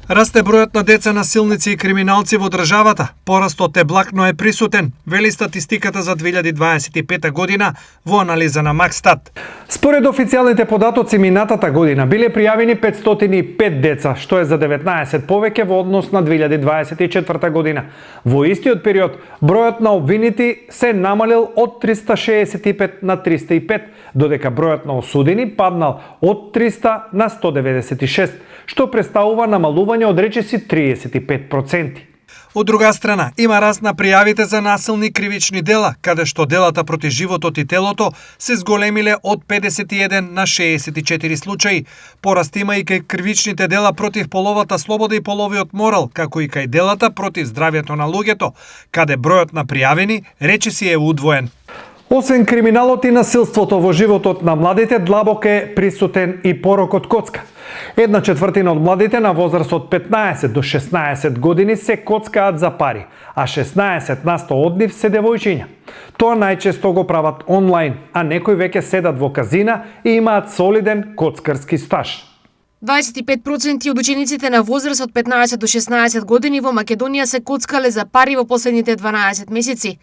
Расте бројот на деца насилници и криминалци во државата. Порастот е благ, но е присутен, вели статистиката за 2025 година во анализа на Макстат. Според официјалните податоци, минатата година биле пријавени 505 деца, што е за 19 повеќе во однос на 2024 година. Во истиот период, бројот на обвинети се намалил од 365 на 305, додека бројот на осудени паднал од 300 на 196, што представува намалување од речиси 35%. Од друга страна, има раст на пријавите за насилни кривични дела, каде што делата против животот и телото се зголемиле од 51 на 64 случаи. Пораст има и кај кривичните дела против половата слобода и половиот морал, како и кај делата против здравјето на луѓето, каде бројот на пријавени речиси е удвоен. Освен криминалот и насилството во животот на младите, длабоко е присутен и порокот коцка. 1/4 од младите на возраст од 15 до 16 години се коцкаат за пари, а 16% од нив се девојчиња. Тоа најчесто го прават онлайн, а некои веќе седат во казина и имаат солиден коцкарски стаж. 25% од учениците на возраст од 15 до 16 години во Македонија се коцкале за пари во последните 12 месеци.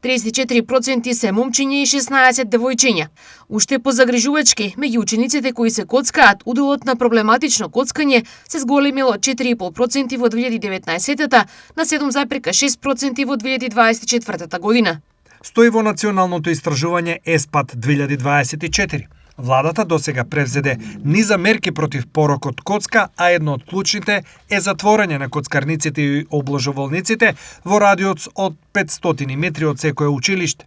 34% се момчиња и 16 девојчиња. Уште позагрижувачки, меѓу учениците кои се коцкаат, уделот на проблематично коцкање се зголемил од 4,5% во 2019 на 7,6% во 2024 година. Стои во националното истражување ЕСПАД 2024. Владата досега превзеде низа мерки против порокот коцка, а едно од клучните е затворање на коцкарниците и обложоволниците во радиус од 500 метри од секое училиште.